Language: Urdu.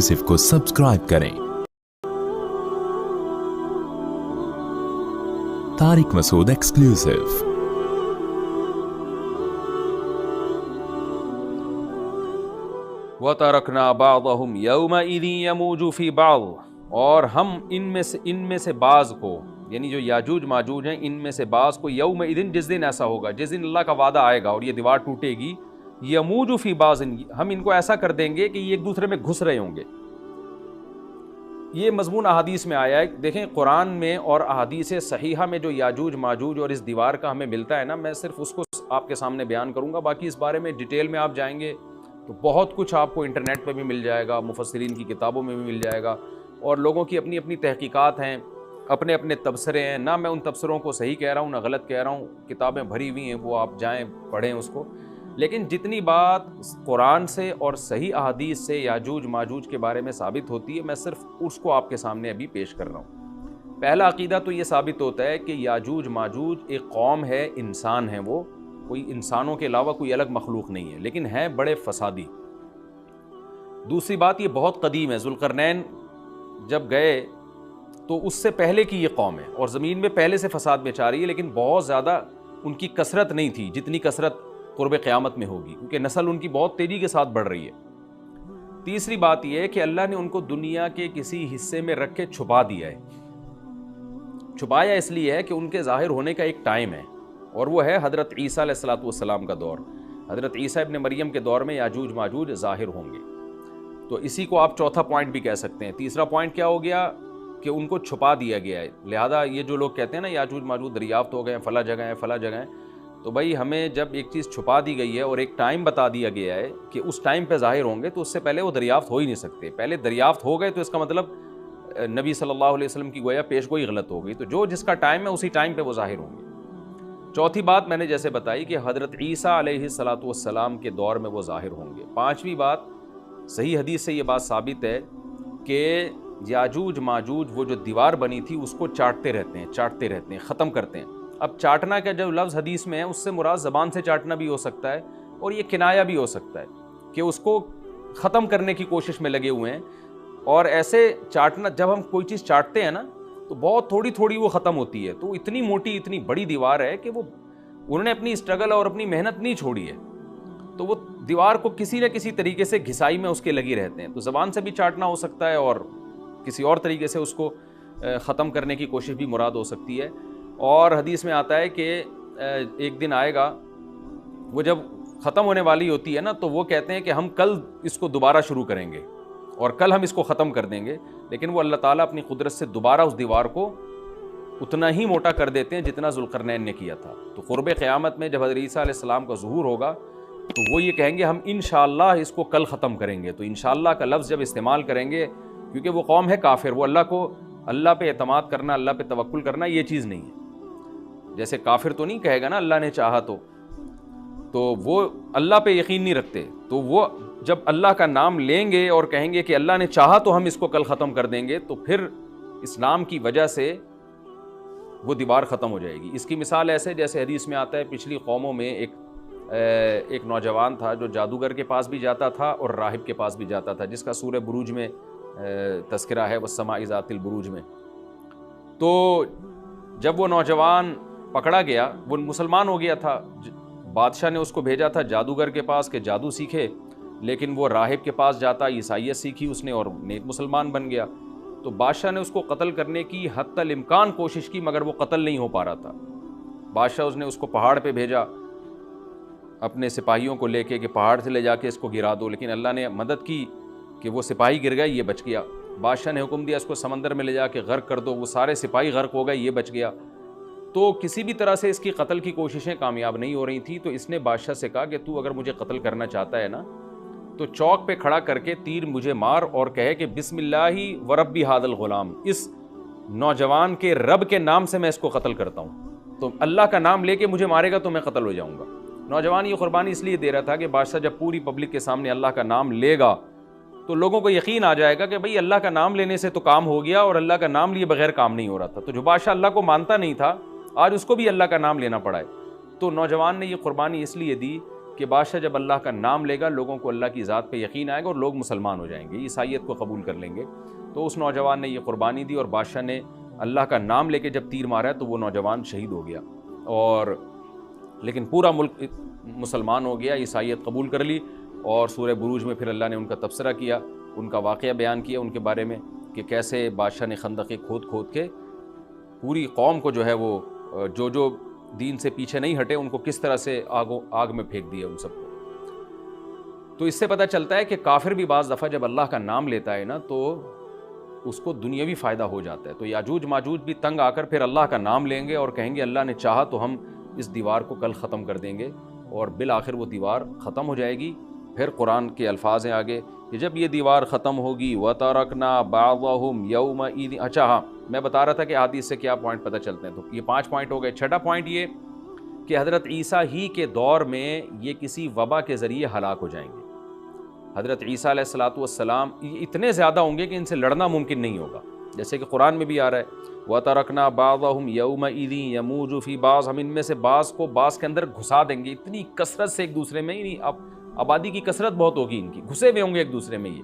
ایکسکلوسیو کو سبسکرائب کریں۔ طارق مسعود ایکسکلوسیو۔ وَتَرَكْنَا بَعْضَهُمْ يَوْمَئِذٍ يَمُوجُ فِي بَعْضٍ، اور ہم ان میں سے بعض کو، یعنی جو یاجوج ماجوج ہیں، ان میں سے بعض کو یومئذ، جس دن ایسا ہوگا، جس دن اللہ کا وعدہ آئے گا اور یہ دیوار ٹوٹے گی، یموج فی بعض، ہم ان کو ایسا کر دیں گے کہ یہ ایک دوسرے میں گھس رہے ہوں گے۔ یہ مضمون احادیث میں آیا ہے۔ دیکھیں قرآن میں اور احادیث صحیحہ میں جو یاجوج ماجوج اور اس دیوار کا ہمیں ملتا ہے نا، میں صرف اس کو آپ کے سامنے بیان کروں گا، باقی اس بارے میں ڈیٹیل میں آپ جائیں گے تو بہت کچھ آپ کو انٹرنیٹ پہ بھی مل جائے گا، مفسرین کی کتابوں میں بھی مل جائے گا، اور لوگوں کی اپنی اپنی تحقیقات ہیں، اپنے اپنے تبصرے ہیں۔ نہ میں ان تبصروں کو صحیح کہہ رہا ہوں نہ غلط کہہ رہا ہوں، کتابیں بھری ہوئی ہیں، وہ آپ جائیں پڑھیں اس کو، لیکن جتنی بات قرآن سے اور صحیح احادیث سے یاجوج ماجوج کے بارے میں ثابت ہوتی ہے، میں صرف اس کو آپ کے سامنے ابھی پیش کر رہا ہوں۔ پہلا عقیدہ تو یہ ثابت ہوتا ہے کہ یاجوج ماجوج ایک قوم ہے، انسان ہیں، وہ کوئی انسانوں کے علاوہ کوئی الگ مخلوق نہیں ہے، لیکن ہیں بڑے فسادی۔ دوسری بات، یہ بہت قدیم ہے، ذوالقرنین جب گئے تو اس سے پہلے کی یہ قوم ہے، اور زمین میں پہلے سے فساد مچا رہی ہے، لیکن بہت زیادہ ان کی کثرت نہیں تھی جتنی کثرت قرب قیامت میں ہوگی، کیونکہ نسل ان کی بہت تیزی کے ساتھ بڑھ رہی ہے۔ تیسری بات یہ ہے کہ اللہ نے ان کو دنیا کے کسی حصے میں رکھ کے چھپا دیا ہے۔ چھپایا اس لیے ہے کہ ان کے ظاہر ہونے کا ایک ٹائم ہے، اور وہ ہے حضرت عیسیٰ علیہ السلام کا دور۔ حضرت عیسیٰ ابن مریم کے دور میں یاجوج ماجوج ظاہر ہوں گے، تو اسی کو آپ چوتھا پوائنٹ بھی کہہ سکتے ہیں۔ تیسرا پوائنٹ کیا ہو گیا کہ ان کو چھپا دیا گیا ہے، لہذا یہ جو لوگ کہتے ہیں نا یاجوج ماجوج دریافت ہو گئے ہیں، فلاں جگہ ہیں فلاں جگہ ہیں، تو بھائی ہمیں جب ایک چیز چھپا دی گئی ہے اور ایک ٹائم بتا دیا گیا ہے کہ اس ٹائم پہ ظاہر ہوں گے، تو اس سے پہلے وہ دریافت ہو ہی نہیں سکتے۔ پہلے دریافت ہو گئے تو اس کا مطلب نبی صلی اللہ علیہ وسلم کی گویا پیش گوئی غلط ہو گئی، تو جو جس کا ٹائم ہے اسی ٹائم پہ وہ ظاہر ہوں گے۔ چوتھی بات میں نے جیسے بتائی کہ حضرت عیسیٰ علیہ السلام کے دور میں وہ ظاہر ہوں گے۔ پانچویں بات، صحیح حدیث سے یہ بات ثابت ہے کہ یاجوج ماجوج وہ جو دیوار بنی تھی اس کو چاٹتے رہتے ہیں، ختم کرتے ہیں۔ اب چاٹنا کا جو لفظ حدیث میں ہے اس سے مراد زبان سے چاٹنا بھی ہو سکتا ہے، اور یہ کنایا بھی ہو سکتا ہے کہ اس کو ختم کرنے کی کوشش میں لگے ہوئے ہیں۔ اور ایسے چاٹنا، جب ہم کوئی چیز چاٹتے ہیں نا تو بہت تھوڑی تھوڑی وہ ختم ہوتی ہے، تو اتنی موٹی اتنی بڑی دیوار ہے کہ وہ انہوں نے اپنی اسٹرگل اور اپنی محنت نہیں چھوڑی ہے، تو وہ دیوار کو کسی نہ کسی طریقے سے گھسائی میں اس کے لگی رہتے ہیں۔ تو زبان سے بھی چاٹنا ہو سکتا ہے، اور کسی اور طریقے سے اس کو ختم کرنے کی کوشش بھی مراد ہو سکتی ہے۔ اور حدیث میں آتا ہے کہ ایک دن آئے گا، وہ جب ختم ہونے والی ہوتی ہے نا تو وہ کہتے ہیں کہ ہم کل اس کو دوبارہ شروع کریں گے اور کل ہم اس کو ختم کر دیں گے، لیکن وہ اللہ تعالیٰ اپنی قدرت سے دوبارہ اس دیوار کو اتنا ہی موٹا کر دیتے ہیں جتنا ذوالقرنین نے کیا تھا۔ تو قرب قیامت میں جب حضرت عیسیٰ علیہ السلام کا ظہور ہوگا تو وہ یہ کہیں گے ہم انشاءاللہ اس کو کل ختم کریں گے۔ تو انشاءاللہ کا لفظ جب استعمال کریں گے، کیونکہ وہ قوم ہے کافر، وہ اللہ پہ اعتماد کرنا، اللہ پہ توکل کرنا یہ چیز نہیں ہے۔ جیسے کافر تو نہیں کہے گا نا اللہ نے چاہا تو وہ اللہ پہ یقین نہیں رکھتے، تو وہ جب اللہ کا نام لیں گے اور کہیں گے کہ اللہ نے چاہا تو ہم اس کو کل ختم کر دیں گے، تو پھر اسلام کی وجہ سے وہ دیوار ختم ہو جائے گی۔ اس کی مثال ایسے جیسے حدیث میں آتا ہے، پچھلی قوموں میں ایک نوجوان تھا جو جادوگر کے پاس بھی جاتا تھا اور راہب کے پاس بھی جاتا تھا، جس کا سورہ بروج میں تذکرہ ہے، والسماء ذات البروج میں۔ تو جب وہ نوجوان پکڑا گیا، وہ مسلمان ہو گیا تھا، بادشاہ نے اس کو بھیجا تھا جادوگر کے پاس کہ جادو سیکھے، لیکن وہ راہب کے پاس جاتا، عیسائیت سیکھی اس نے اور نیک مسلمان بن گیا۔ تو بادشاہ نے اس کو قتل کرنے کی حتی الامکان کوشش کی، مگر وہ قتل نہیں ہو پا رہا تھا۔ بادشاہ نے اس کو پہاڑ پہ بھیجا اپنے سپاہیوں کو لے کے کہ پہاڑ سے لے جا کے اس کو گرا دو، لیکن اللہ نے مدد کی کہ وہ سپاہی گر گئے، یہ بچ گیا۔ بادشاہ نے حکم دیا اس کو سمندر میں لے جا کے غرق کر دو، وہ سارے سپاہی غرق ہو گئے، یہ بچ گیا۔ تو کسی بھی طرح سے اس کی قتل کی کوششیں کامیاب نہیں ہو رہی تھیں، تو اس نے بادشاہ سے کہا کہ تو اگر مجھے قتل کرنا چاہتا ہے نا تو چوک پہ کھڑا کر کے تیر مجھے مار اور کہے کہ بسم اللہ و ربی ھذا الغلام، اس نوجوان کے رب کے نام سے میں اس کو قتل کرتا ہوں، تو اللہ کا نام لے کے مجھے مارے گا تو میں قتل ہو جاؤں گا۔ نوجوان یہ قربانی اس لیے دے رہا تھا کہ بادشاہ جب پوری پبلک کے سامنے اللہ کا نام لے گا تو لوگوں کو یقین آ جائے گا کہ بھئی اللہ کا نام لینے سے تو کام ہو گیا، اور اللہ کا نام لیے بغیر کام نہیں ہو رہا تھا۔ تو جو بادشاہ اللہ کو مانتا نہیں تھا، آج اس کو بھی اللہ کا نام لینا پڑا ہے۔ تو نوجوان نے یہ قربانی اس لیے دی کہ بادشاہ جب اللہ کا نام لے گا لوگوں کو اللہ کی ذات پہ یقین آئے گا اور لوگ مسلمان ہو جائیں گے، عیسائیت کو قبول کر لیں گے۔ تو اس نوجوان نے یہ قربانی دی اور بادشاہ نے اللہ کا نام لے کے جب تیر مارا ہے تو وہ نوجوان شہید ہو گیا، اور لیکن پورا ملک مسلمان ہو گیا، عیسائیت قبول کر لی۔ اور سورہ بروج میں پھر اللہ نے ان کا تبصرہ کیا، ان کا واقعہ بیان کیا ان کے بارے میں کہ کیسے بادشاہ نے خندقیں کھود کھود کے پوری قوم کو جو ہے وہ جو دین سے پیچھے نہیں ہٹے ان کو کس طرح سے آگ میں پھینک دیا ان سب کو۔ تو اس سے پتہ چلتا ہے کہ کافر بھی بعض دفعہ جب اللہ کا نام لیتا ہے نا تو اس کو دنیاوی فائدہ ہو جاتا ہے۔ تو یاجوج ماجوج بھی تنگ آ کر پھر اللہ کا نام لیں گے اور کہیں گے اللہ نے چاہا تو ہم اس دیوار کو کل ختم کر دیں گے، اور بالآخر وہ دیوار ختم ہو جائے گی۔ پھر قرآن کے الفاظ ہیں آگے کہ جب یہ دیوار ختم ہوگی وَتَرَكْنَا بَعْضَهُمْ يَوْمَئِذٍ۔ اچھا ہاں، میں بتا رہا تھا کہ حدیث سے کیا پوائنٹ پتہ چلتے ہیں، تو یہ 5 پوائنٹ ہو گئے۔ چھٹا پوائنٹ یہ کہ حضرت عیسیٰ ہی کے دور میں یہ کسی وبا کے ذریعے ہلاک ہو جائیں گے۔ حضرت عیسیٰ علیہ الصلوۃ والسلام اتنے زیادہ ہوں گے کہ ان سے لڑنا ممکن نہیں ہوگا، جیسے کہ قرآن میں بھی آ رہا ہے وَتَرَكْنَا بَعْضَهُمْ يَوْمَئِذٍ يَمُوجُ فِي بَعْضٍ، ہم ان میں سے بعض کو بعض کے اندر گھسا دیں گے، اتنی کثرت سے ایک دوسرے میں، اب آبادی کی کثرت بہت ہوگی ان کی، گھسے ہوئے ہوں گے ایک دوسرے میں یہ۔